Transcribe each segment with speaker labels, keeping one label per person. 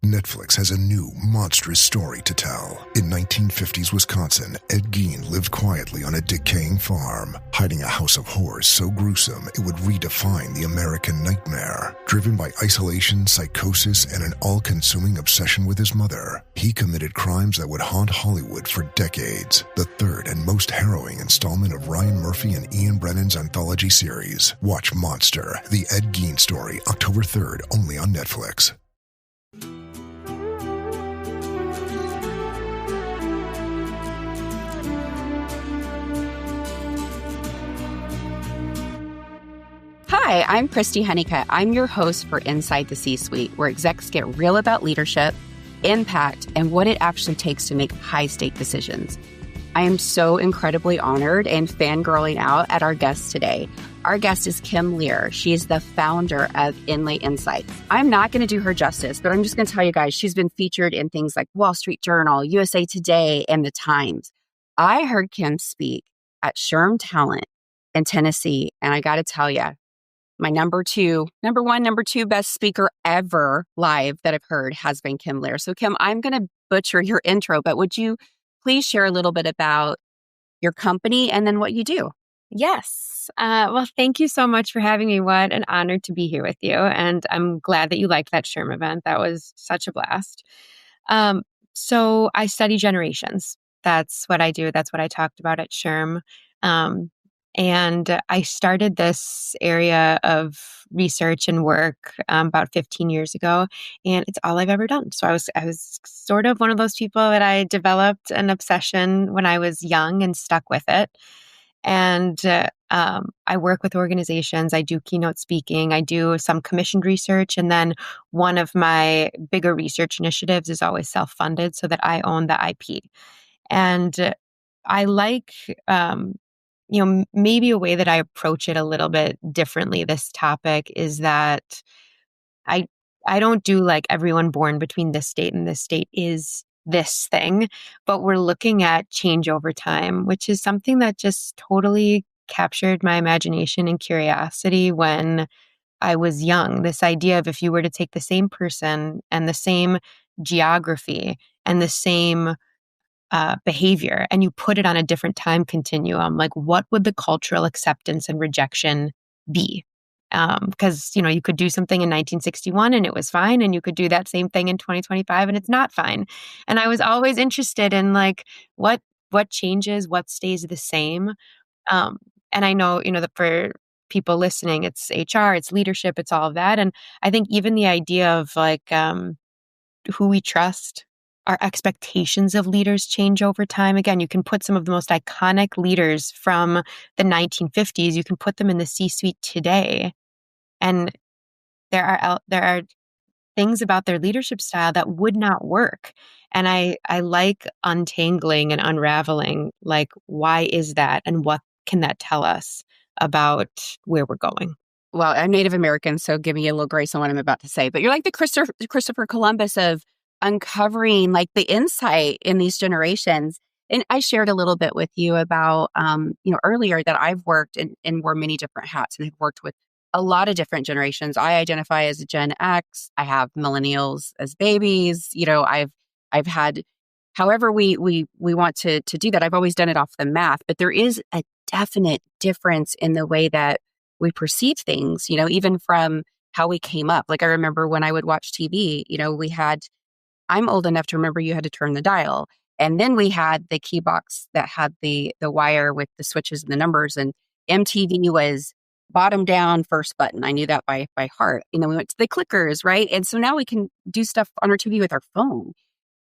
Speaker 1: Netflix has a new, monstrous story to tell. In 1950s Wisconsin, Ed Gein lived quietly on a decaying farm, hiding a house of horrors so gruesome it would redefine the American nightmare. Driven by isolation, psychosis, and an all-consuming obsession with his mother, he committed crimes that would haunt Hollywood for decades. The third and most harrowing installment of Ryan Murphy and Ian Brennan's anthology series. Watch Monster, the Ed Gein story, October 3rd, only on Netflix.
Speaker 2: Hi, I'm Christy Honeycutt. I'm your host for Inside the C-Suite, where execs get real about leadership, impact, and what it actually takes to make high-stake decisions. I am so incredibly honored and fangirling out at our guest today. Our guest is Kim Lear. She is the founder of Inlay Insights. I'm not going to do her justice, but I'm just going to tell you guys, she's been featured in things like Wall Street Journal, USA Today, and The Times. I heard Kim speak at SHRM Talent in Tennessee, and I got to tell you, my number two best speaker ever live that I've heard has been Kim Lear. So Kim, I'm going to butcher your intro, but would you please share a little bit about your company and then what you do?
Speaker 3: Yes. Well, thank you so much for having me. What an honor to be here with you. And I'm glad that you liked that SHRM event. That was such a blast. So I study generations. That's what I do. That's what I talked about at SHRM. And I started this area of research and work about 15 years ago, and it's all I've ever done. So I was sort of one of those people that I developed an obsession when I was young and stuck with it. And I work with organizations. I do keynote speaking. I do some commissioned research. And then one of my bigger research initiatives is always self-funded so that I own the IP. And I like... maybe a way that I approach it a little bit differently, this topic, is that I don't do like everyone born between this state and this state is this thing, but we're looking at change over time, which is something that just totally captured my imagination and curiosity when I was young. This idea of if you were to take the same person and the same geography and the same behavior and you put it on a different time continuum, like what would the cultural acceptance and rejection be? Because, you could do something in 1961 and it was fine, and you could do that same thing in 2025 and it's not fine. And I was always interested in like, what changes, what stays the same? And I know, that for people listening, it's HR, it's leadership, it's all of that. And I think even the idea of like who we trust, our expectations of leaders change over time. Again, you can put some of the most iconic leaders from the 1950s, you can put them in the C-suite today. And there are things about their leadership style that would not work. And I like untangling and unraveling, like, why is that? And what can that tell us about where we're going?
Speaker 2: Well, I'm Native American, so give me a little grace on what I'm about to say. But you're like the Christopher Columbus of uncovering like the insight in these generations. And I shared a little bit with you about, earlier that I've worked and wore many different hats and have worked with a lot of different generations. I identify as a Gen X. I have millennials as babies. I've had, however we want to do that. I've always done it off the math, but there is a definite difference in the way that we perceive things, even from how we came up. Like I remember when I would watch TV, I'm old enough to remember you had to turn the dial. And then we had the key box that had the wire with the switches and the numbers. And MTV was bottom down, first button. I knew that by heart. We went to the clickers, right? And so now we can do stuff on our TV with our phone.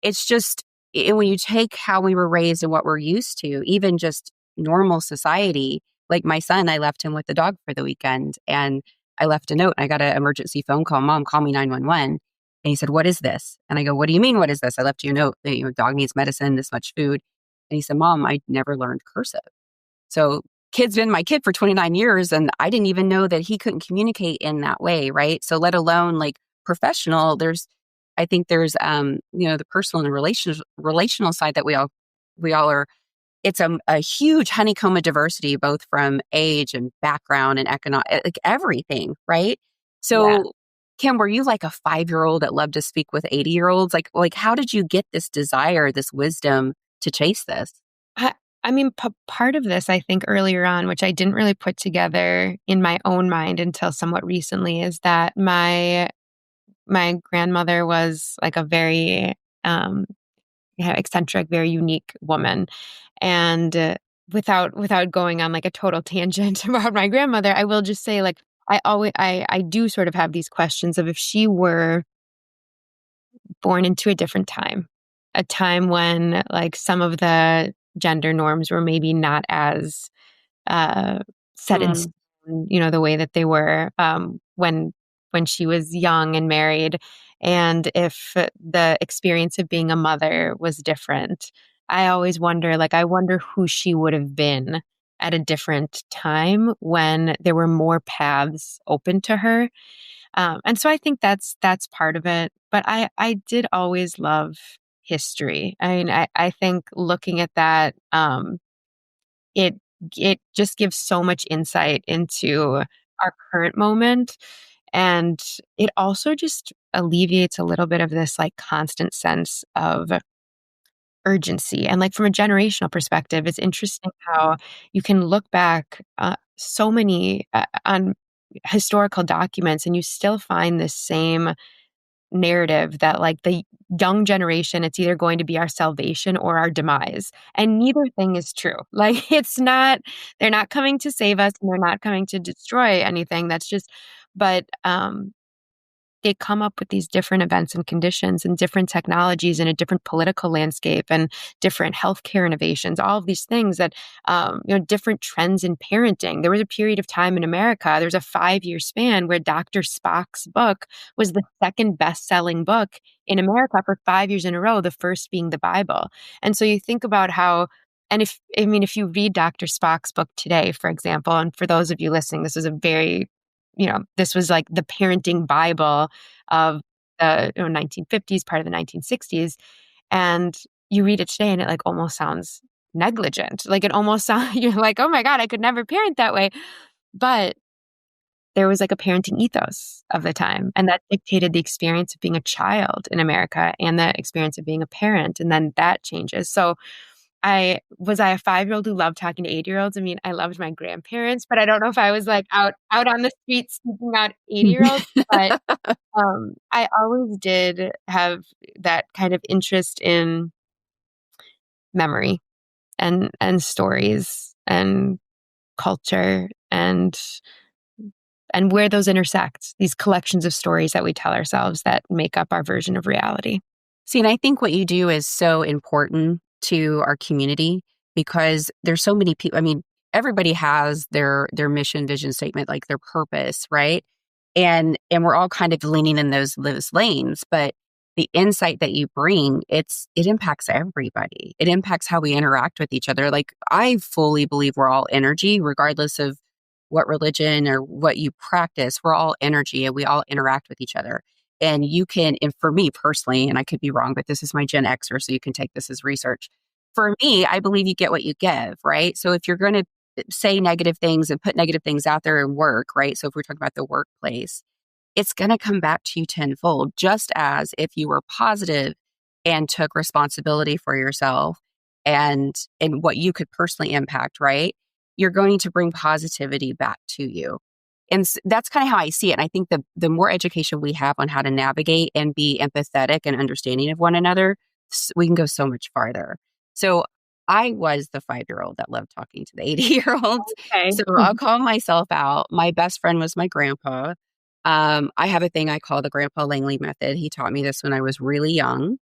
Speaker 2: It's just, when you take how we were raised and what we're used to, even just normal society, like my son, I left him with the dog for the weekend. And I left a note. I got an emergency phone call. Mom, call me 911. And he said, what is this? And I go, what do you mean, what is this? I left you a note that your dog needs medicine, this much food. And he said, Mom, I never learned cursive. So kid's been my kid for 29 years, and I didn't even know that he couldn't communicate in that way, right? So let alone like professional, I think there's the personal and relational side that we all are. It's a huge honeycomb of diversity, both from age and background and economic, like everything, right? So Kim, were you like a 5-year-old that loved to speak with 80-year-olds? Like, how did you get this desire, this wisdom to chase this?
Speaker 3: I, I mean, part of this, I think, earlier on, which I didn't really put together in my own mind until somewhat recently, is that my grandmother was like a very eccentric, very unique woman. And without going on like a total tangent about my grandmother, I will just say, like, I do sort of have these questions of if she were born into a different time, a time when like some of the gender norms were maybe not as set in stone, the way that they were when she was young and married, and if the experience of being a mother was different. I always wonder, like, I wonder who she would have been at a different time when there were more paths open to her. And so I think that's part of it. But I did always love history. I mean, I think looking at that, it it just gives so much insight into our current moment. And it also just alleviates a little bit of this like constant sense of urgency. And like from a generational perspective, it's interesting how you can look back so many on historical documents and you still find this same narrative that like the young generation, it's either going to be our salvation or our demise. And neither thing is true. Like they're not coming to save us and they're not coming to destroy anything. That's just, but they come up with these different events and conditions and different technologies and a different political landscape and different healthcare innovations, all of these things that, different trends in parenting. There was a period of time in America, there was a 5-year span where Dr. Spock's book was the second best-selling book in America for 5 years in a row, the first being the Bible. And so you think about how, and if you read Dr. Spock's book today, for example, and for those of you listening, this is a very this was like the parenting Bible of the 1950s, part of the 1960s. And you read it today and it like almost sounds negligent. Like it almost sounds, you're like, oh my God, I could never parent that way. But there was like a parenting ethos of the time. And that dictated the experience of being a child in America and the experience of being a parent. And then that changes. So I a 5-year-old who loved talking to 8-year-olds. I mean, I loved my grandparents, but I don't know if I was like out on the streets speaking out 80-year-olds. But I always did have that kind of interest in memory and stories and culture and where those intersect, these collections of stories that we tell ourselves that make up our version of reality.
Speaker 2: See, and I think what you do is so important to our community because there's so many people. I mean, everybody has their mission, vision statement, like their purpose, right? And we're all kind of leaning in those lanes, but the insight that you bring, it impacts everybody. It impacts how we interact with each other. Like I fully believe we're all energy, regardless of what religion or what you practice. We're all energy and we all interact with each other. And you can, and for me personally, and I could be wrong, but this is my Gen Xer, so you can take this as research. For me, I believe you get what you give, right? So if you're going to say negative things and put negative things out there and work, right? So if we're talking about the workplace, it's going to come back to you tenfold, just as if you were positive and took responsibility for yourself and what you could personally impact, right? You're going to bring positivity back to you. And that's kind of how I see it. And I think the more education we have on how to navigate and be empathetic and understanding of one another, we can go so much farther. So I was the 5-year-old that loved talking to the 80-year-olds.
Speaker 3: Okay.
Speaker 2: So I'll call myself out. My best friend was my grandpa. I have a thing I call the Grandpa Langley method. He taught me this when I was really young.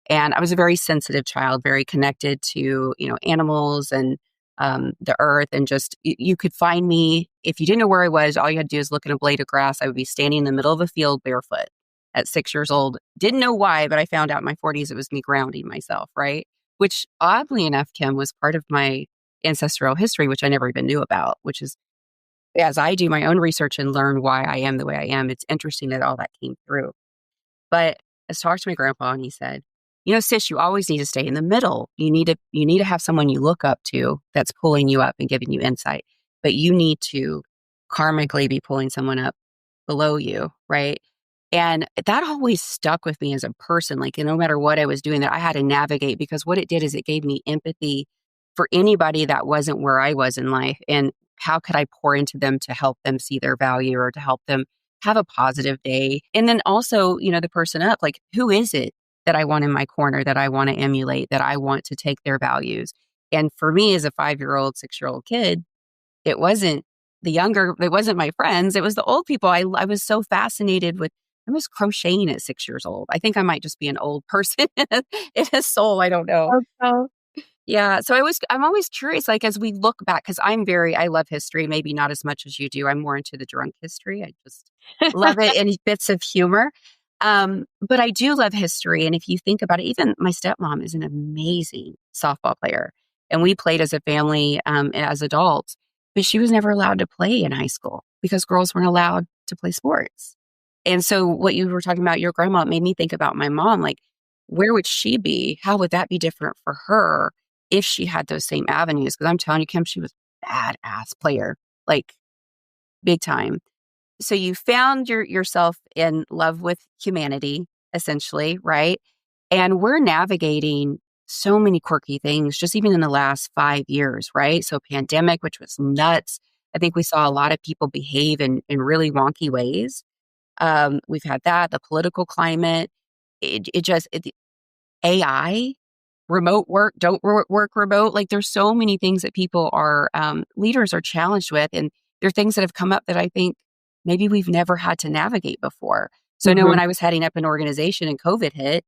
Speaker 2: And I was a very sensitive child, very connected to, animals and the earth, and just you could find me if you didn't know where I was. All you had to do is look at a blade of grass. I would be standing in the middle of a field barefoot at 6 years old. Didn't know why, but I found out in my 40s it was me grounding myself, right? Which oddly enough, Kim, was part of my ancestral history, which I never even knew about. Which is, as I do my own research and learn why I am the way I am, it's interesting that all that came through. But I talked to my grandpa, and he said, sis, you always need to stay in the middle. You need to have someone you look up to that's pulling you up and giving you insight. But you need to karmically be pulling someone up below you, right? And that always stuck with me as a person. Like, no matter what I was doing, that I had to navigate, because what it did is it gave me empathy for anybody that wasn't where I was in life. And how could I pour into them to help them see their value or to help them have a positive day? And then also, the person up, like, who is it that I want in my corner, that I want to emulate, that I want to take their values? And for me as a 5-year-old, 6-year-old kid, it wasn't it wasn't my friends. It was the old people. I was so fascinated with, I was crocheting at 6 years old. I think I might just be an old person in a soul. I don't know.
Speaker 3: Oh,
Speaker 2: Yeah. So I'm always curious, like, as we look back, because I love history, maybe not as much as you do. I'm more into the drunk history. I just love it and bits of humor. But I do love history. And if you think about it, even my stepmom is an amazing softball player. And we played as a family, as adults, but she was never allowed to play in high school because girls weren't allowed to play sports. And so what you were talking about, your grandma, made me think about my mom. Like, where would she be? How would that be different for her if she had those same avenues? Because I'm telling you, Kim, she was a badass player, like, big time. So you found yourself in love with humanity, essentially, right? And we're navigating so many quirky things, just even in the last 5 years, right? So pandemic, which was nuts. I think we saw a lot of people behave in really wonky ways. We've had that, the political climate, AI, remote work, don't work remote. Like, there's so many things that people leaders are challenged with. And there are things that have come up that I think maybe we've never had to navigate before. So I know when I was heading up an organization and COVID hit,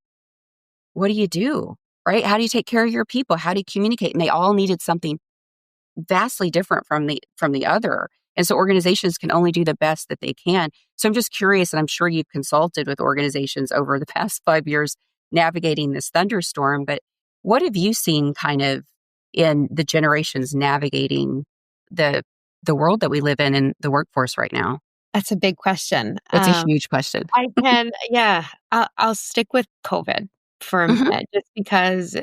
Speaker 2: what do you do, right? How do you take care of your people? How do you communicate? And they all needed something vastly different from the other. And so organizations can only do the best that they can. So I'm just curious, and I'm sure you've consulted with organizations over the past 5 years navigating this thunderstorm, but what have you seen kind of in the generations navigating the world that we live in and the workforce right now?
Speaker 3: that's a big question.
Speaker 2: It's a huge question.
Speaker 3: I'll stick with COVID for a
Speaker 2: Mhm.
Speaker 3: minute, just because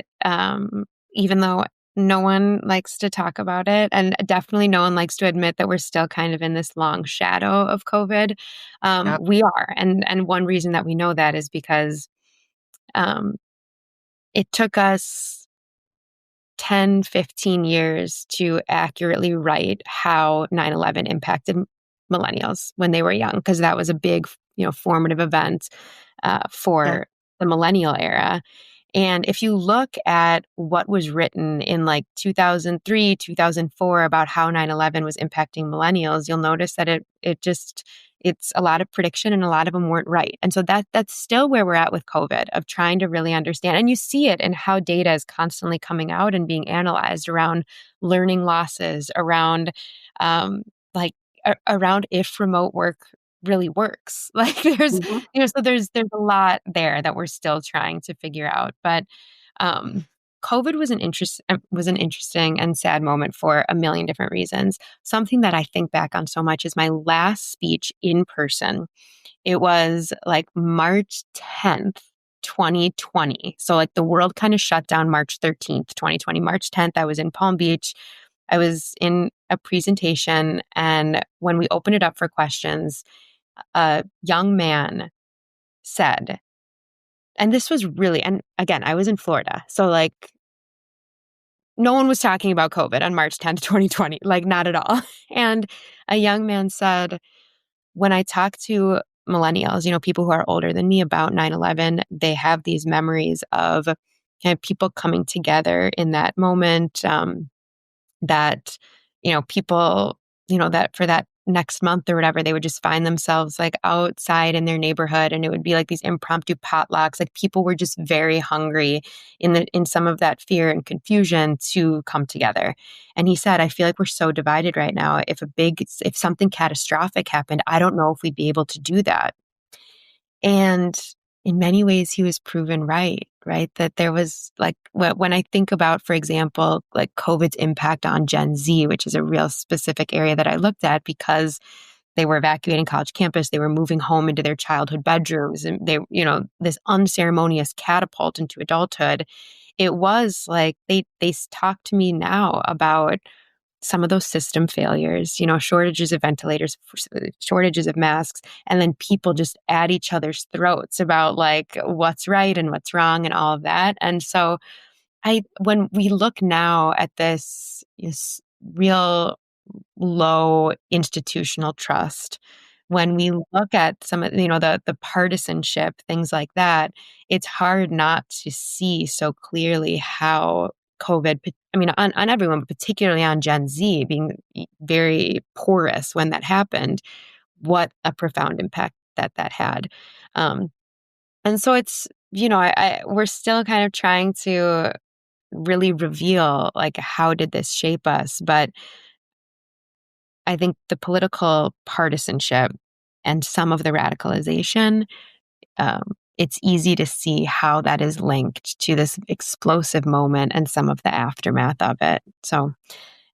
Speaker 3: even though no one likes to talk about it, and definitely no one likes to admit that we're still kind of in this long shadow of COVID,
Speaker 2: Yep.
Speaker 3: we are. And one reason that we know that is because um, it took us 10, 15 years to accurately write how 9/11 impacted millennials when they were young, because that was a big, formative event
Speaker 2: Yeah.
Speaker 3: for the millennial era. And if you look at what was written in like 2003, 2004 about how 9/11 was impacting millennials, you'll notice that it's a lot of prediction and a lot of them weren't right. And so that's still where we're at with COVID, of trying to really understand. And you see it in how data is constantly coming out and being analyzed around learning losses, around like around if remote work really works. Like,
Speaker 2: Mhm.
Speaker 3: so there's a lot there that we're still trying to figure out. But COVID was an interesting and sad moment for a million different reasons. Something that I think back on so much is my last speech in person. It was like March 10th, 2020. So like the world kind of shut down March 13th, 2020. March 10th, I was in Palm Beach. I was in a presentation, and when we opened it up for questions, a young man said, and this was really, and again, I was in Florida. So like no one was talking about COVID on March 10th, 2020, like not at all. And a young man said, when I talk to millennials, people who are older than me, about 9/11, they have these memories of kind of people coming together in that moment, that, people, that for that next month or whatever, they would just find themselves like outside in their neighborhood, and it would be like these impromptu potlucks. Like, people were just very hungry in some of that fear and confusion to come together. And he said, I feel like we're so divided right now. If something catastrophic happened, I don't know if we'd be able to do that. And in many ways, he was proven right? That there was like, when I think about, for example, like COVID's impact on Gen Z, which is a real specific area that I looked at, because they were evacuating college campus, they were moving home into their childhood bedrooms, and they, this unceremonious catapult into adulthood. It was like, they talk to me now about some of those system failures, shortages of ventilators, shortages of masks, and then people just at each other's throats about like what's right and what's wrong and all of that. And so when we look now at this real low institutional trust, when we look at some of, the partisanship, things like that, it's hard not to see so clearly how COVID, on everyone, but particularly on Gen Z being very porous when that happened, what a profound impact that had. And so it's, we're still kind of trying to really reveal, like, how did this shape us? But I think the political partisanship and some of the radicalization, it's easy to see how that is linked to this explosive moment and some of the aftermath of it. So,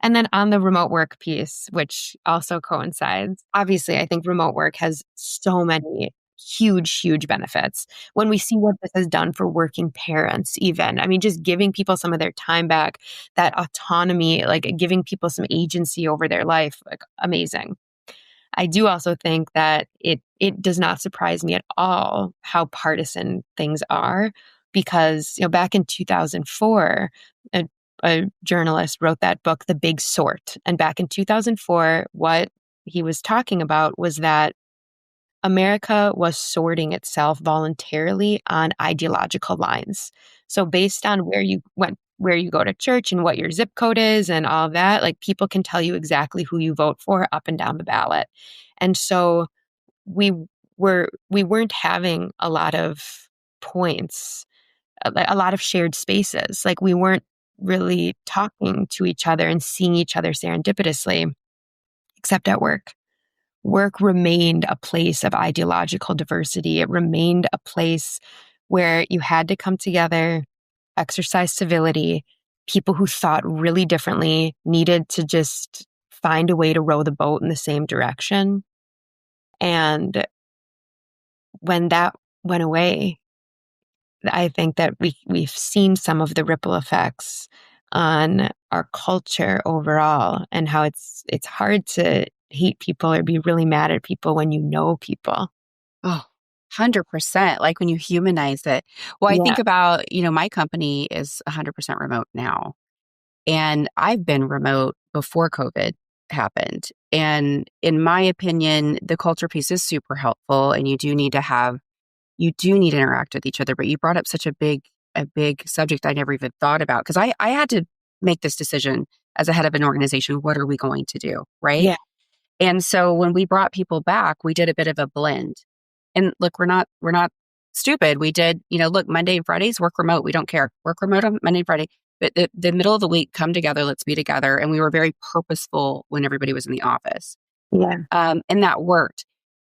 Speaker 3: and then on the remote work piece, which also coincides, obviously, I think remote work has so many huge benefits. When we see what this has done for working parents, even, just giving people some of their time back, that autonomy, like giving people some agency over their life, like amazing. I do also think that it does not surprise me at all how partisan things are, because back in 2004, a journalist wrote that book, The Big Sort, and back in 2004, what he was talking about was that America was sorting itself voluntarily on ideological lines. So based on where you go to church and what your zip code is and all of that, like people can tell you exactly who you vote for up and down the ballot. And so we weren't having a lot of points, a lot of shared spaces. Like we weren't really talking to each other and seeing each other serendipitously, except at work. Work remained a place of ideological diversity. It remained a place where you had to come together, exercise civility. People who thought really differently needed to just find a way to row the boat in the same direction. And when that went away, I think that we've seen some of the ripple effects on our culture overall, and how it's hard to hate people or be really mad at people when you know people.
Speaker 2: Oh, 100%. Like when you humanize it. Well, I think about, my company is 100% remote now. And I've been remote before COVID happened. And in my opinion, the culture piece is super helpful, and you do need to interact with each other. But you brought up such a big subject I never even thought about, because I had to make this decision as a head of an organization. What are we going to do? Right.
Speaker 3: Yeah.
Speaker 2: And so when we brought people back, we did a bit of a blend. And look, we're not stupid. We did, look, Monday and Fridays, work remote. We don't care. Work remote on Monday and Friday. But the middle of the week, come together, let's be together. And we were very purposeful when everybody was in the office.
Speaker 3: Yeah.
Speaker 2: And that worked.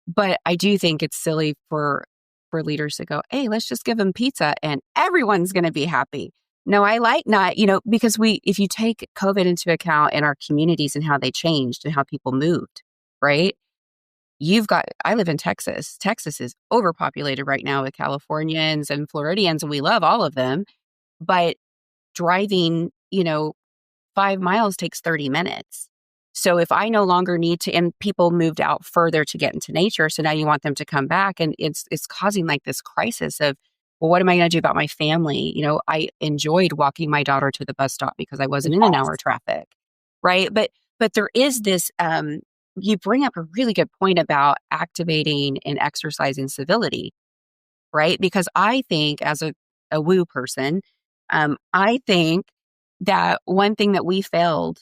Speaker 2: But I do think it's silly for leaders to go, hey, let's just give them pizza and everyone's going to be happy. No, I like not, because if you take COVID into account in our communities and how they changed and how people moved, right? I live in Texas. Texas is overpopulated right now with Californians and Floridians, and we love all of them. But driving, 5 miles takes 30 minutes. So if I no longer need to, and people moved out further to get into nature, so now you want them to come back, and it's causing like this crisis of, well, what am I going to do about my family? I enjoyed walking my daughter to the bus stop because I wasn't in an hour traffic, right? But there is this, you bring up a really good point about activating and exercising civility, right? Because I think as a woo person, I think that one thing that we failed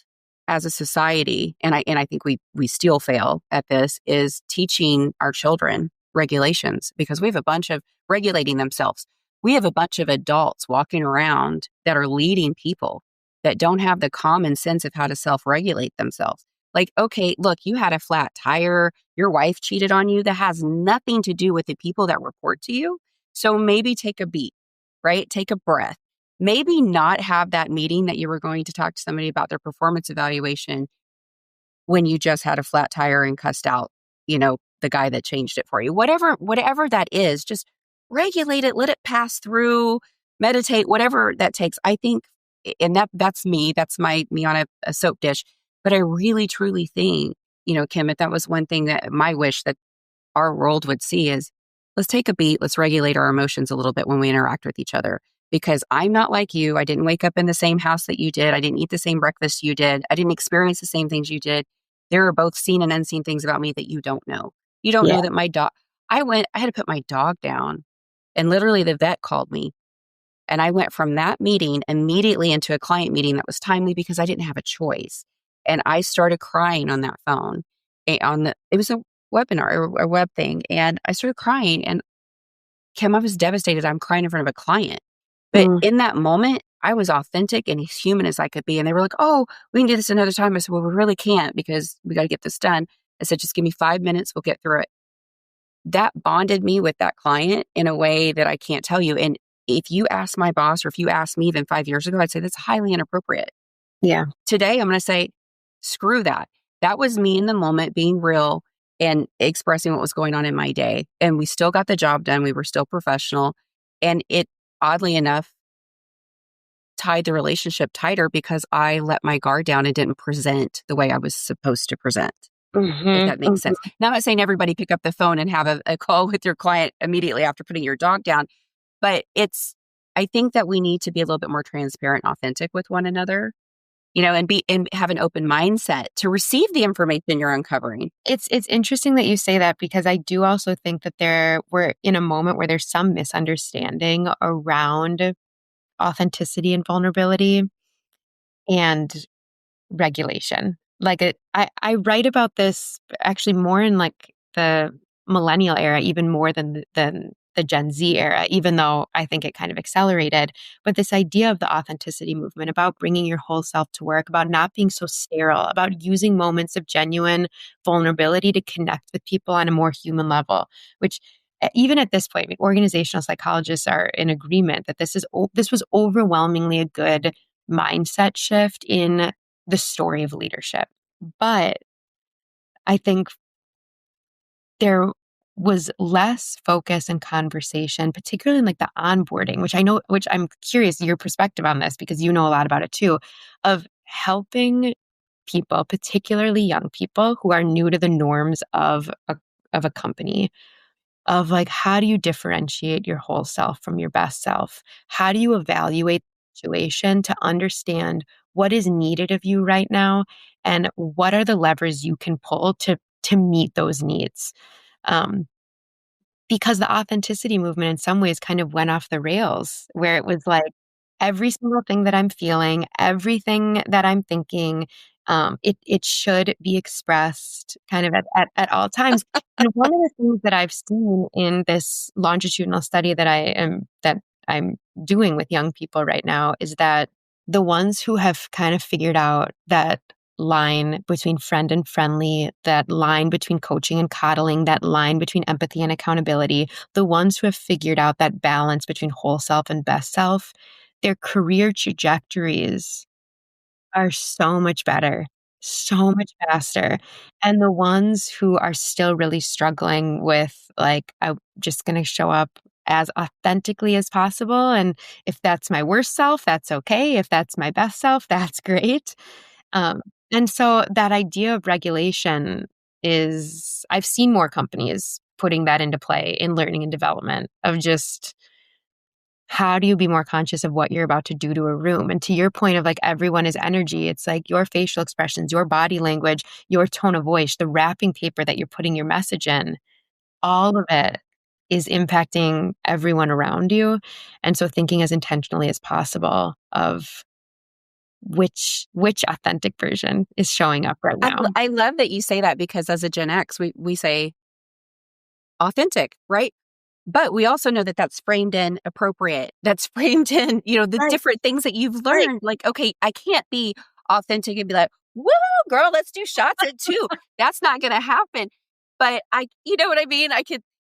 Speaker 2: as a society, and I think we still fail at this, is teaching our children regulations, because we have a bunch of regulating themselves. We have a bunch of adults walking around that are leading people that don't have the common sense of how to self-regulate themselves. Like, okay, look, you had a flat tire, your wife cheated on you. That has nothing to do with the people that report to you. So maybe take a beat, right? Take a breath. Maybe not have that meeting that you were going to talk to somebody about their performance evaluation when you just had a flat tire and cussed out, the guy that changed it for you. Whatever that is, just regulate it, let it pass through, meditate, whatever that takes. I think, and that's me on a soap dish. But I really, truly think, Kim, if that was one thing that my wish that our world would see is let's take a beat, let's regulate our emotions a little bit when we interact with each other. Because I'm not like you. I didn't wake up in the same house that you did. I didn't eat the same breakfast you did. I didn't experience the same things you did. There are both seen and unseen things about me that you don't know. You don't
Speaker 3: Yeah.
Speaker 2: know that my dog, I had to put my dog down, and literally the vet called me. And I went from that meeting immediately into a client meeting that was timely because I didn't have a choice. And I started crying on that phone. It was a webinar or a web thing. And I started crying, and Kim, I was devastated. I'm crying in front of a client. But in that moment, I was authentic and as human as I could be. And they were like, oh, we can do this another time. I said, well, we really can't because we got to get this done. I said, just give me 5 minutes. We'll get through it. That bonded me with that client in a way that I can't tell you. And if you ask my boss or if you asked me even 5 years ago, I'd say that's highly inappropriate.
Speaker 3: Yeah.
Speaker 2: Today, I'm going to say, screw that. That was me in the moment being real and expressing what was going on in my day. And we still got the job done. We were still professional. And it, oddly enough, tied the relationship tighter because I let my guard down and didn't present the way I was supposed to present, if that makes sense. Now, I'm not saying everybody pick up the phone and have a call with your client immediately after putting your dog down, but I think that we need to be a little bit more transparent and authentic with one another, and have an open mindset to receive the information you're uncovering.
Speaker 3: It's interesting that you say that because I do also think that we're in a moment where there's some misunderstanding around authenticity and vulnerability and regulation. I write about this actually more in like the millennial era, even more than the Gen Z era, even though I think it kind of accelerated. But this idea of the authenticity movement, about bringing your whole self to work, about not being so sterile, about using moments of genuine vulnerability to connect with people on a more human level, which even at this point, organizational psychologists are in agreement that this was overwhelmingly a good mindset shift in the story of leadership. But I think there was less focus and conversation, particularly in like the onboarding, which I'm curious your perspective on this because you know a lot about it too, of helping people, particularly young people who are new to the norms of a company, of like, how do you differentiate your whole self from your best self? How do you evaluate the situation to understand what is needed of you right now and what are the levers you can pull to meet those needs? Because the authenticity movement in some ways kind of went off the rails, where it was like every single thing that I'm feeling, everything that I'm thinking, it should be expressed kind of at all times. And one of the things that I've seen in this longitudinal study that I'm doing with young people right now is that the ones who have kind of figured out that line between friend and friendly, that line between coaching and coddling, that line between empathy and accountability, the ones who have figured out that balance between whole self and best self, their career trajectories are so much better, so much faster. And the ones who are still really struggling with, like, I'm just going to show up as authentically as possible. And if that's my worst self, that's okay. If that's my best self, that's great. And so that idea of regulation I've seen more companies putting that into play in learning and development of just how do you be more conscious of what you're about to do to a room? And to your point of like, everyone is energy. It's like your facial expressions, your body language, your tone of voice, the wrapping paper that you're putting your message in, all of it is impacting everyone around you. And so thinking as intentionally as possible of which authentic version is showing up right now.
Speaker 2: I love that you say that because as a Gen X, we say authentic, right? But we also know that that's framed in appropriate. That's framed in, the
Speaker 3: Right.
Speaker 2: different things that you've learned.
Speaker 3: Right.
Speaker 2: Like, okay, I can't be authentic and be like, woo, girl, let's do shots at 2. That's not going to happen. But you know what I mean?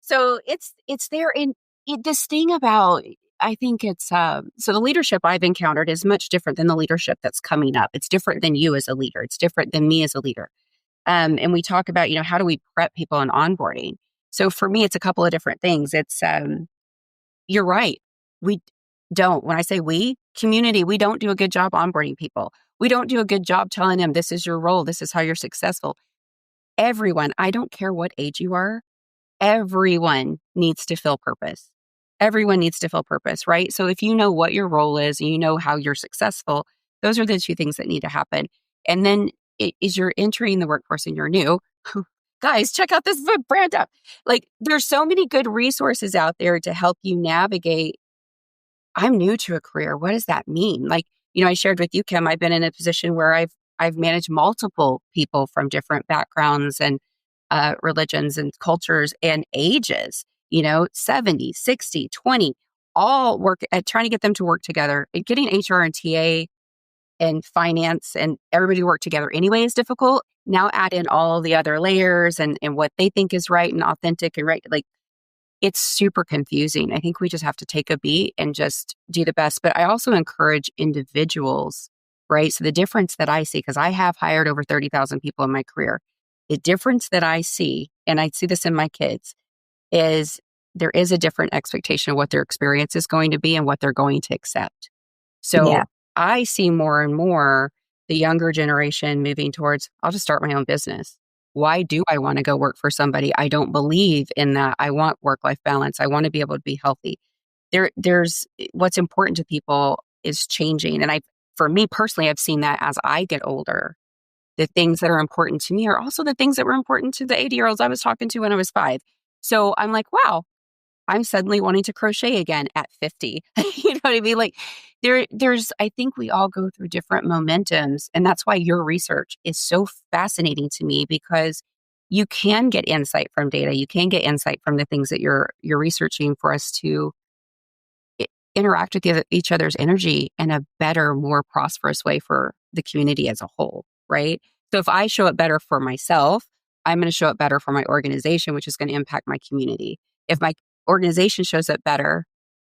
Speaker 2: So it's there in this thing about, I think it's, so the leadership I've encountered is much different than the leadership that's coming up. It's different than you as a leader. It's different than me as a leader. And we talk about, how do we prep people on onboarding? So for me, it's a couple of different things. It's, you're right. We don't, when I say we, community, we don't do a good job onboarding people. We don't do a good job telling them this is your role. This is how you're successful. Everyone, I don't care what age you are, everyone needs to feel purpose. Everyone needs to feel purpose, right? So if you know what your role is and you know how you're successful, those are the two things that need to happen. And then as you're entering the workforce and you're new, guys, check out this brand up. Like there's so many good resources out there to help you navigate. I'm new to a career. What does that mean? Like, I shared with you, Kim, I've been in a position where I've managed multiple people from different backgrounds and religions and cultures and ages, 70, 60, 20, all work at trying to get them to work together. And getting HR and TA and finance and everybody work together anyway is difficult. Now add in all the other layers and what they think is right and authentic and right. Like it's super confusing. I think we just have to take a beat and just do the best. But I also encourage individuals, right? So the difference that I see, because I have hired over 30,000 people in my career, the difference that I see, and I see this in my kids, is there is a different expectation of what their experience is going to be and what they're going to accept. So I see more and more the younger generation moving towards, I'll just start my own business. Why do I want to go work for somebody? I don't believe in that. I want work-life balance. I want to be able to be healthy. There's what's important to people is changing. And for me personally, I've seen that as I get older. The things that are important to me are also the things that were important to the 80-year-olds I was talking to when I was 5. So I'm like, wow, I'm suddenly wanting to crochet again at 50. You know what I mean? Like I think we all go through different momentums. And that's why your research is so fascinating to me, because you can get insight from data. You can get insight from the things that you're researching for us to interact with each other's energy in a better, more prosperous way for the community as a whole, right? So if I show up better for myself, I'm going to show up better for my organization, which is going to impact my community. If my organization shows up better,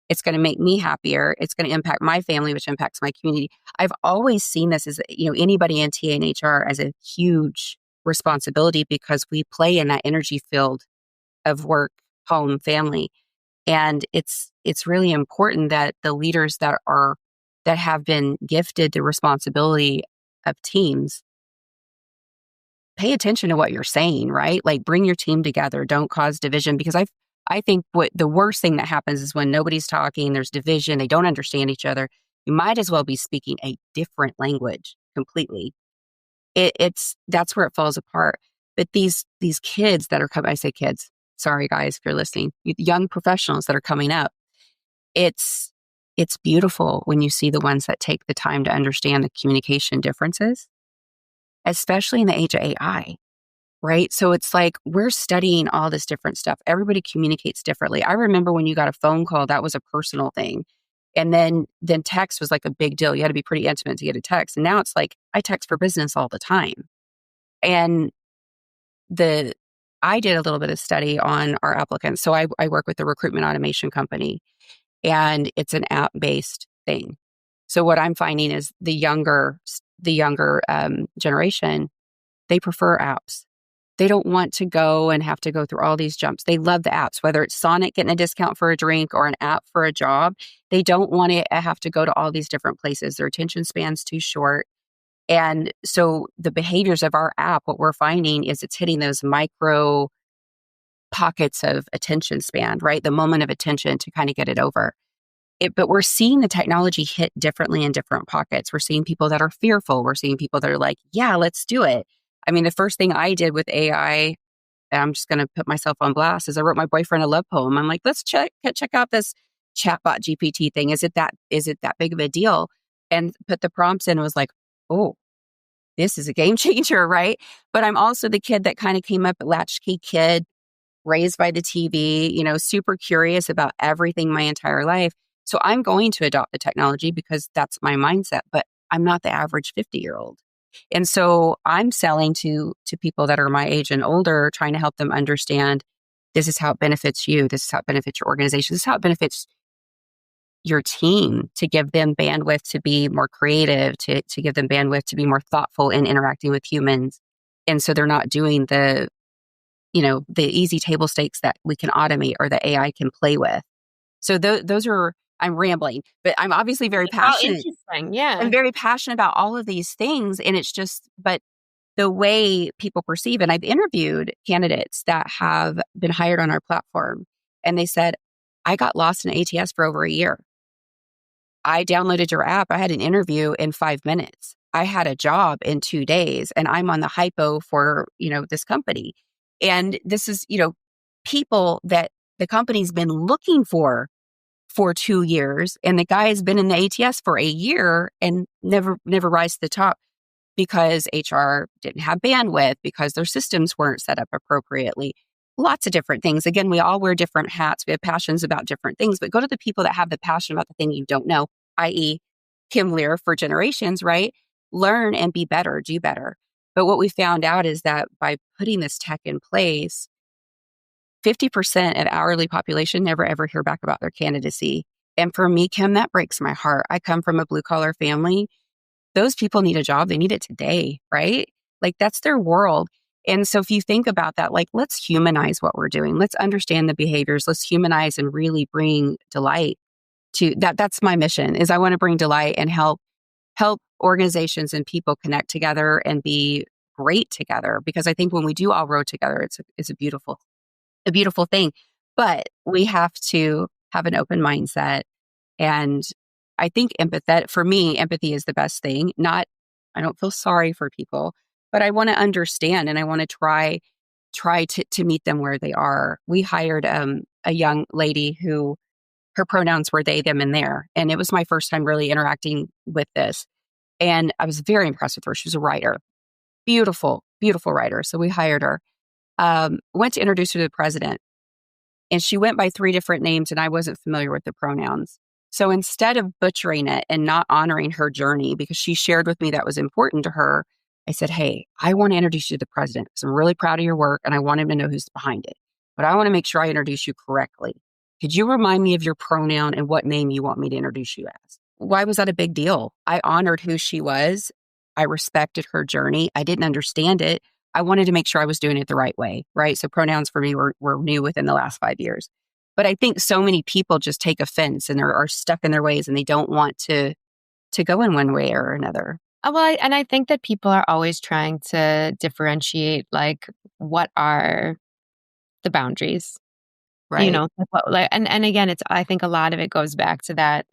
Speaker 2: it's going to make me happier. It's going to impact my family, which impacts my community. I've always seen this as, anybody in TA and HR as a huge responsibility, because we play in that energy field of work, home, family. And it's really important that the leaders that have been gifted the responsibility of teams pay attention to what you're saying, right? Like bring your team together, don't cause division, because I think what the worst thing that happens is when nobody's talking, there's division, they don't understand each other. You might as well be speaking a different language completely. That's where it falls apart. But these kids that are coming, I say kids, sorry guys if you're listening, young professionals that are coming up, it's beautiful when you see the ones that take the time to understand the communication differences, especially in the age of AI. Right? So it's like we're studying all this different stuff. Everybody communicates differently. I remember when you got a phone call, that was a personal thing. And then text was like a big deal. You had to be pretty intimate to get a text. And now it's like I text for business all the time. And I did a little bit of study on our applicants. So I work with a recruitment automation company, and it's an app-based thing. So what I'm finding is the younger generation, they prefer apps. They don't want to go and have to go through all these jumps. They love the apps, whether it's Sonic getting a discount for a drink or an app for a job. They don't want to have to go to all these different places. Their attention span's too short. And so the behaviors of our app, what we're finding is it's hitting those micro pockets of attention span, right? The moment of attention to kind of get it over. But we're seeing the technology hit differently in different pockets. We're seeing people that are fearful. We're seeing people that are like, yeah, let's do it. I mean, the first thing I did with AI, and I'm just going to put myself on blast, is I wrote my boyfriend a love poem. I'm like, let's check out this chatbot GPT thing. Is it that big of a deal? And put the prompts in and was like, oh, this is a game changer, right? But I'm also the kid that kind of came up, a latchkey kid, raised by the TV, super curious about everything my entire life. So I'm going to adopt the technology because that's my mindset, but I'm not the average 50-year-old. And so I'm selling to people that are my age and older, trying to help them understand this is how it benefits you. This is how it benefits your organization. This is how it benefits your team, to give them bandwidth to be more creative, to give them bandwidth to be more thoughtful in interacting with humans. And so they're not doing the easy table stakes that we can automate or the AI can play with. So those are I'm rambling, but I'm obviously very
Speaker 3: Oh,
Speaker 2: passionate.
Speaker 3: interesting. Yeah.
Speaker 2: I'm very passionate about all of these things. And it's just, but the way people perceive, and I've interviewed candidates that have been hired on our platform, and they said, I got lost in ATS for over a year. I downloaded your app. I had an interview in 5 minutes. I had a job in 2 days, and I'm on the hypo for, this company. And this is, people that the company's been looking for 2 years, and the guy has been in the ATS for a year and never rise to the top because HR didn't have bandwidth, because their systems weren't set up appropriately. Lots of different things. Again, we all wear different hats. We have passions about different things, but go to the people that have the passion about the thing you don't know, i.e. Kim Lear for generations, right? Learn and be better, do better. But what we found out is that by putting this tech in place, 50% of hourly population never ever hear back about their candidacy. And for me, Kim, that breaks my heart. I come from a blue collar family. Those people need a job. They need it today, right? Like that's their world. And so if you think about that, like let's humanize what we're doing. Let's understand the behaviors. Let's humanize and really bring delight to that. That's my mission, is I want to bring delight and help organizations and people connect together and be great together. Because I think when we do all row together, it's a beautiful thing. But we have to have an open mindset. And I think for me, empathy is the best thing. I don't feel sorry for people, but I want to understand, and I want to try to meet them where they are. We hired a young lady who her pronouns were they, them, and their. And it was my first time really interacting with this. And I was very impressed with her. She was a writer. Beautiful, beautiful writer. So we hired her. Went to introduce her to the president. And she went by 3 different names, and I wasn't familiar with the pronouns. So instead of butchering it and not honoring her journey, because she shared with me that was important to her, I said, hey, I want to introduce you to the president because I'm really proud of your work and I want him to know who's behind it. But I want to make sure I introduce you correctly. Could you remind me of your pronoun and what name you want me to introduce you as? Why was that a big deal? I honored who she was. I respected her journey. I didn't understand it. I wanted to make sure I was doing it the right way, right? So pronouns for me were new within the last 5 years. But I think so many people just take offense and are stuck in their ways, and they don't want to go in one way or another.
Speaker 3: Well, and I think that people are always trying to differentiate, like, what are the boundaries,
Speaker 2: Right.
Speaker 3: And again, I think a lot of it goes back to that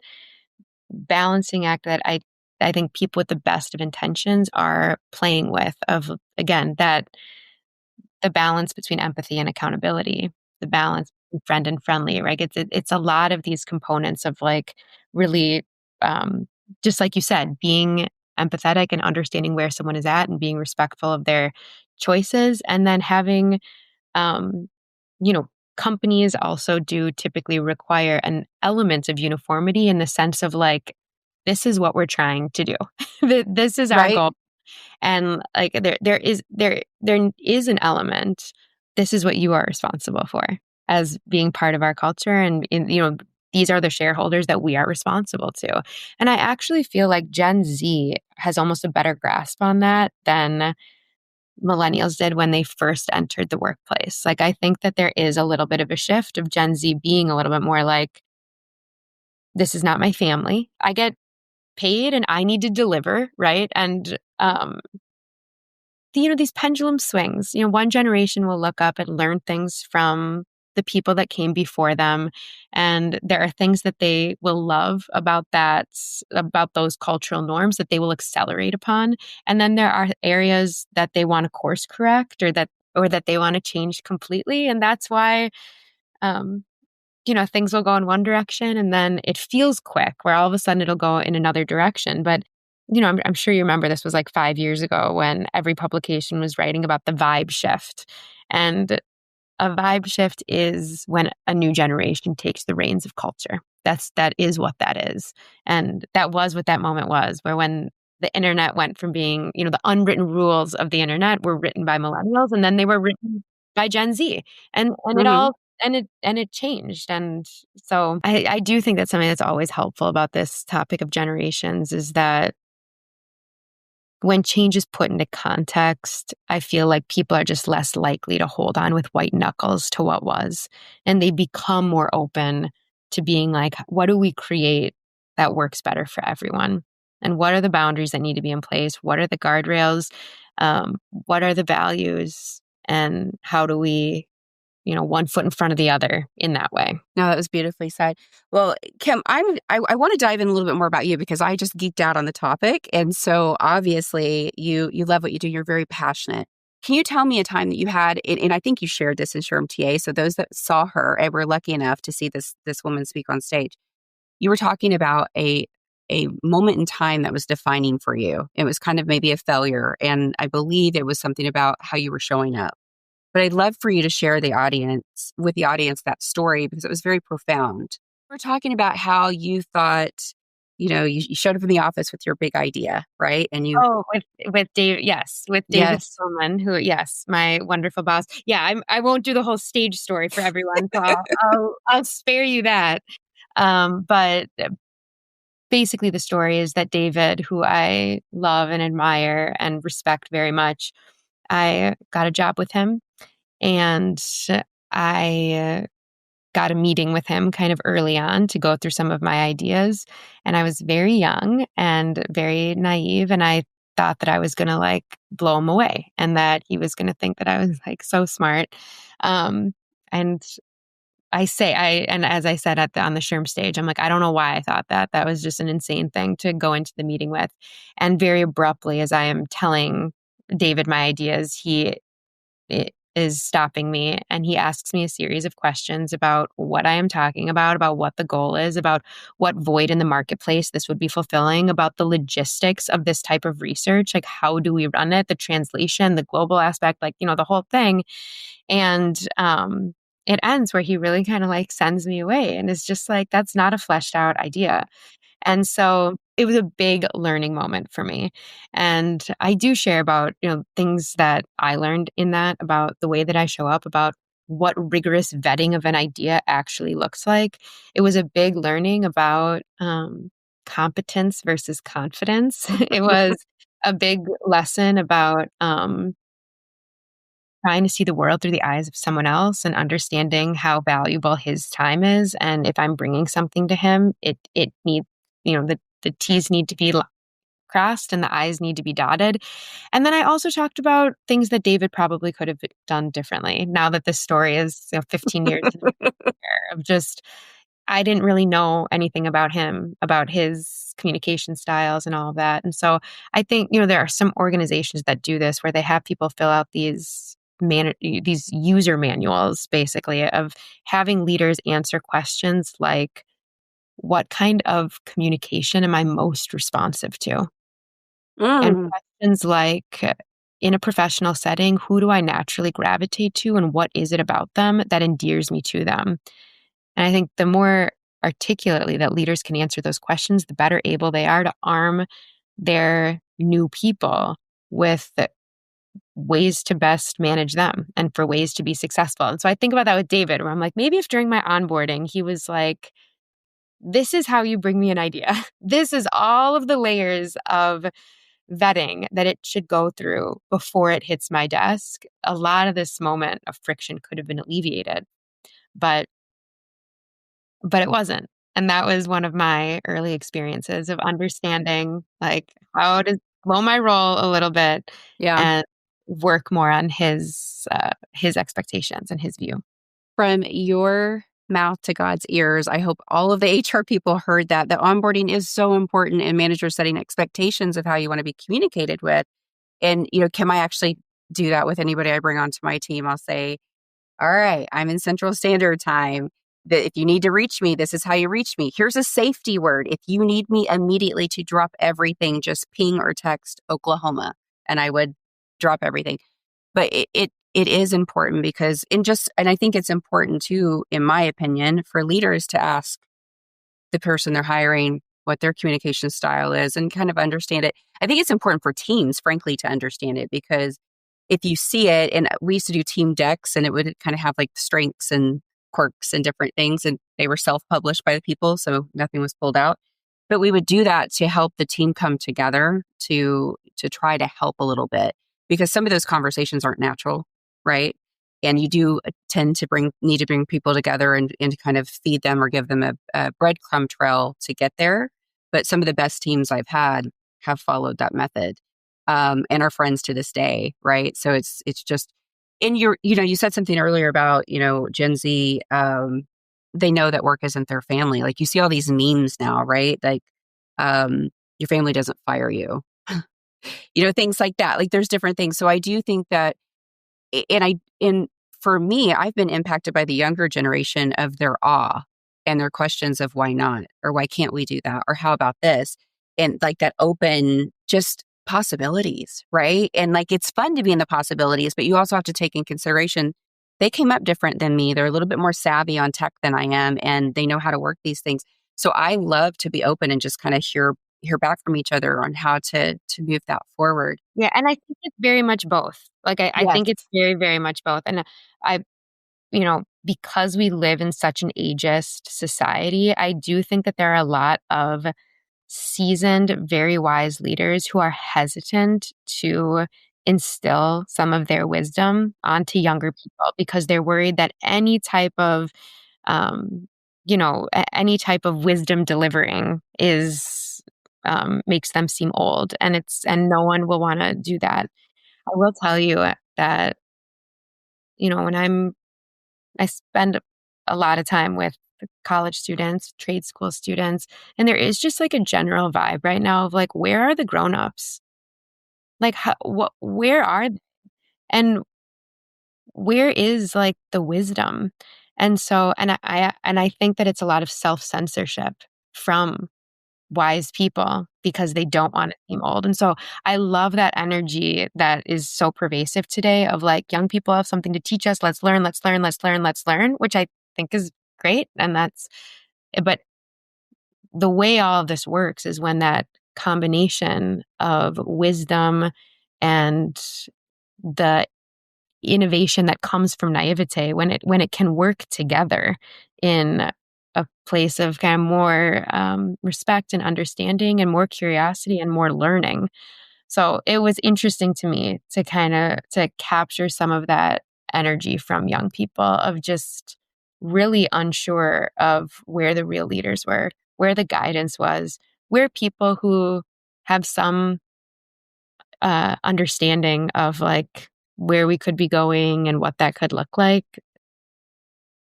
Speaker 3: balancing act that I think people with the best of intentions are playing with, of, again, that the balance between empathy and accountability, the balance between friend and friendly, right? It's a lot of these components of like really, just like you said, being empathetic and understanding where someone is at and being respectful of their choices. And then having, companies also do typically require an element of uniformity in the sense of like, this is what we're trying to do. This is our
Speaker 2: Right.
Speaker 3: goal. And like there is an element. This is what you are responsible for as being part of our culture, and these are the shareholders that we are responsible to. And I actually feel like Gen Z has almost a better grasp on that than Millennials did when they first entered the workplace. Like I think that there is a little bit of a shift of Gen Z being a little bit more like, this is not my family. I get paid and I need to deliver, right? And these pendulum swings. One generation will look up and learn things from the people that came before them, and there are things that they will love about those cultural norms that they will accelerate upon. And then there are areas that they want to course correct or that they want to change completely. And that's why things will go in one direction and then it feels quick, where all of a sudden it'll go in another direction. But I'm sure you remember this was like 5 years ago when every publication was writing about the vibe shift. And a vibe shift is when a new generation takes the reins of culture. That is what that is. And that was what that moment was, where when the internet went from being, the unwritten rules of the internet were written by millennials, and then they were written by Gen Z. And it all and it changed. And so I do think that's something that's always helpful about this topic of generations, is that when change is put into context, I feel like people are just less likely to hold on with white knuckles to what was, and they become more open to being like, what do we create that works better for everyone? And what are the boundaries that need to be in place? What are the guardrails? What are the values? And how do we, one foot in front of the other in that way?
Speaker 2: No, that was beautifully said. Well, Kim, I want to dive in a little bit more about you because I just geeked out on the topic. And so obviously you love what you do. You're very passionate. Can you tell me a time that you had, and I think you shared this in Sherm TA, so those that saw her and were lucky enough to see this woman speak on stage, you were talking about a moment in time that was defining for you. It was kind of maybe a failure. And I believe it was something about how you were showing up. But I'd love for you to share with the audience that story because it was very profound. We're talking about how you thought, you showed up in the office with your big idea, right? And you,
Speaker 3: with Dave, yes, with David Stillman, who, yes, my wonderful boss. Yeah, I won't do the whole stage story for everyone, so I'll spare you that. But basically, the story is that David, who I love and admire and respect very much, I got a job with him. And I got a meeting with him kind of early on to go through some of my ideas. And I was very young and very naive. And I thought that I was going to blow him away and that he was going to think that I was so smart. And as I said on the Sherm stage, I'm like, I don't know why I thought that. That was just an insane thing to go into the meeting with. And very abruptly, as I am telling David my ideas, he is stopping me and he asks me a series of questions about what I am talking about what the goal is, about what void in the marketplace this would be fulfilling, about the logistics of this type of research, like how do we run it, the translation, the global aspect, the whole thing. And it ends where he really kind of sends me away and is just like, that's not a fleshed out idea. And so it was a big learning moment for me. And I do share about, things that I learned in that, about the way that I show up, about what rigorous vetting of an idea actually looks like. It was a big learning about competence versus confidence. It was a big lesson about trying to see the world through the eyes of someone else and understanding how valuable his time is. And if I'm bringing something to him, it needs, the T's need to be crossed and the I's need to be dotted. And then I also talked about things that David probably could have done differently. Now that this story is 15 years of just, I didn't really know anything about him, about his communication styles and all of that. And so I think, there are some organizations that do this where they have people fill out these user manuals, basically, of having leaders answer questions like, what kind of communication am I most responsive to? And questions like, in a professional setting, who do I naturally gravitate to and what is it about them that endears me to them? And I think the more articulately that leaders can answer those questions, the better able they are to arm their new people with ways to best manage them and for ways to be successful. And so I think about that with David, where I'm like, maybe if during my onboarding, he was like, this is how you bring me an idea. This is all of the layers of vetting that it should go through before it hits my desk. A lot of this moment of friction could have been alleviated, but it wasn't. And that was one of my early experiences of understanding how to blow my roll a little bit and work more on his expectations and his view.
Speaker 2: From your mouth to God's ears, I hope all of the HR people heard that onboarding is so important in managers setting expectations of how you want to be communicated with. And, Kim, I actually do that with anybody I bring onto my team. I'll say, all right, I'm in Central Standard Time. That if you need to reach me, this is how you reach me. Here's a safety word. If you need me immediately to drop everything, just ping or text Oklahoma, and I would drop everything. But it is important because and I think it's important too, in my opinion, for leaders to ask the person they're hiring what their communication style is and kind of understand it. I think it's important for teams, frankly, to understand it, because if you see it, and we used to do team decks and it would kind of have strengths and quirks and different things, and they were self-published by the people, so nothing was pulled out. But we would do that to help the team come together to try to help a little bit, because some of those conversations aren't natural, right? And you do tend to need to bring people together and kind of feed them or give them a breadcrumb trail to get there. But some of the best teams I've had have followed that method, and are friends to this day, right? So it's just in your, you said something earlier about, Gen Z, they know that work isn't their family. Like you see all these memes now, right? Like, your family doesn't fire you, things like that. Like there's different things. So I do think that, and for me, I've been impacted by the younger generation of their awe and their questions of why not, or why can't we do that? Or how about this? And like that open, just possibilities, right? And like, it's fun to be in the possibilities, but you also have to take in consideration, they came up different than me. They're a little bit more savvy on tech than I am, and they know how to work these things. So I love to be open and just kind of hear back from each other on how to move that forward.
Speaker 3: Yeah. And I think it's very much both. Like, I think it's very, very much both. And I, because we live in such an ageist society, I do think that there are a lot of seasoned, very wise leaders who are hesitant to instill some of their wisdom onto younger people because they're worried that any type of, any type of wisdom delivering is makes them seem old, and no one will want to do that. I will tell you that, when I spend a lot of time with college students, trade school students, and there is just like a general vibe right now of like, where are the grownups? Like, where are they? And where is like the wisdom? And so, and I think that it's a lot of self-censorship from wise people because they don't want to seem old. And so I love that energy that is so pervasive today of like, young people have something to teach us. Let's learn, which I think is great. But the way all of this works is when that combination of wisdom and the innovation that comes from naivete, when it can work together in a place of kind of more respect and understanding and more curiosity and more learning. So it was interesting to me to capture some of that energy from young people of just really unsure of where the real leaders were, where the guidance was, where people who have some understanding of like where we could be going and what that could look like.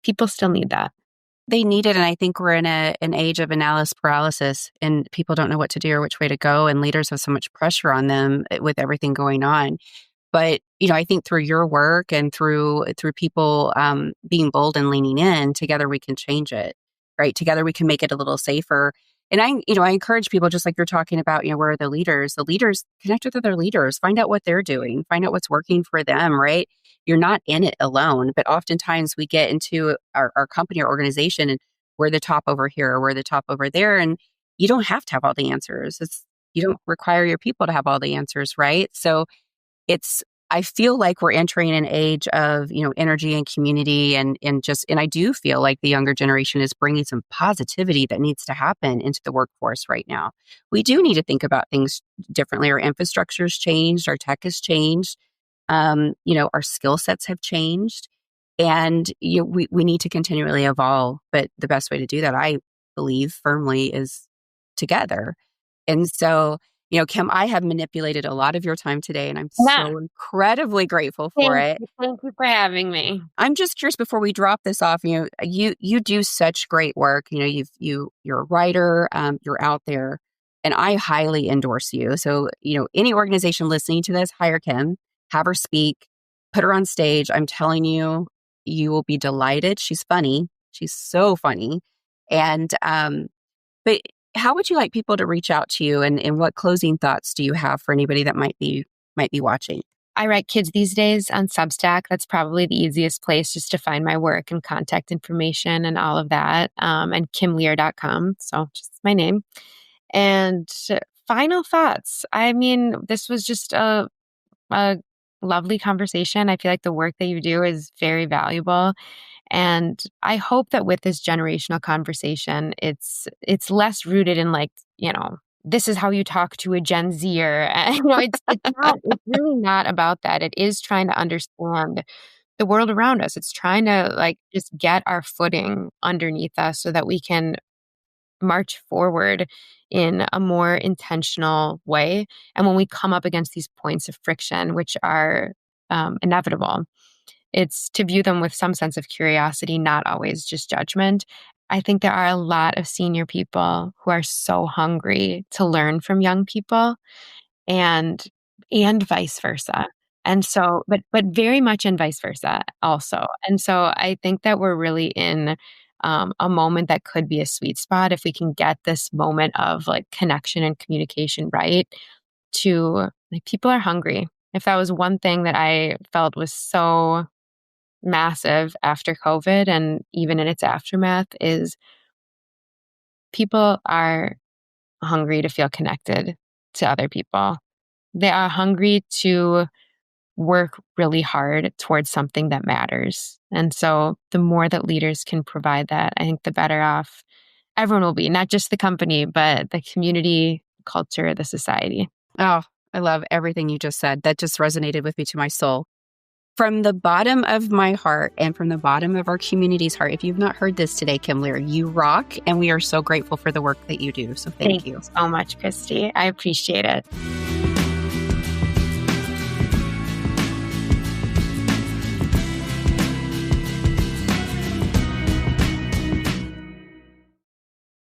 Speaker 3: People still need that.
Speaker 2: They need it. And I think we're in an age of analysis paralysis, and people don't know what to do or which way to go. And leaders have so much pressure on them with everything going on. But, I think through your work and through people being bold and leaning in, together we can change it, right? Together we can make it a little safer. And I encourage people, just like you're talking about, where are the leaders? The leaders, connect with other leaders, find out what they're doing, find out what's working for them, right? You're not in it alone, but oftentimes we get into our company or organization and we're the top over here, or we're the top over there. And you don't have to have all the answers. You don't require your people to have all the answers, right? So I feel like we're entering an age of, energy and community and I do feel like the younger generation is bringing some positivity that needs to happen into the workforce right now. We do need to think about things differently. Our infrastructure's changed, our tech has changed, our skill sets have changed, and we need to continually evolve. But the best way to do that, I believe firmly, is together. And so, Kim, I have manipulated a lot of your time today, and I'm so incredibly grateful for it.
Speaker 3: Thank you for having me.
Speaker 2: I'm just curious, before we drop this off, you do such great work. You're a writer, you're out there, and I highly endorse you. So, any organization listening to this, hire Kim, have her speak, put her on stage. I'm telling you, you will be delighted. She's funny. She's so funny. And, but how would you like people to reach out to you, and what closing thoughts do you have for anybody that might be watching?
Speaker 3: I write kids these days on Substack. That's probably the easiest place just to find my work and contact information and all of that. And kimlear.com. So just my name. And final thoughts. I mean, this was just a lovely conversation. I feel like the work that you do is very valuable. And I hope that with this generational conversation, it's less rooted in like, this is how you talk to a Gen Zer. It's really not about that. It is trying to understand the world around us. It's trying to like just get our footing underneath us so that we can march forward in a more intentional way. And when we come up against these points of friction, which are inevitable, it's to view them with some sense of curiosity, not always just judgment. I think there are a lot of senior people who are so hungry to learn from young people, and vice versa. And so, but very much and vice versa also. And so I think that we're really in a moment that could be a sweet spot if we can get this moment of like connection and communication right. To like, people are hungry. If that was one thing that I felt was so massive after COVID and even in its aftermath, is people are hungry to feel connected to other people. They are hungry to work really hard towards something that matters. And so the more that leaders can provide that, I think the better off everyone will be, not just the company, but the community, culture, the society.
Speaker 2: Oh, I love everything you just said. That just resonated with me to my soul. From the bottom of my heart and from the bottom of our community's heart, if you've not heard this today, Kim Lear, you rock, and we are so grateful for the work that you do. So thank you
Speaker 3: so much, Christy. I appreciate it.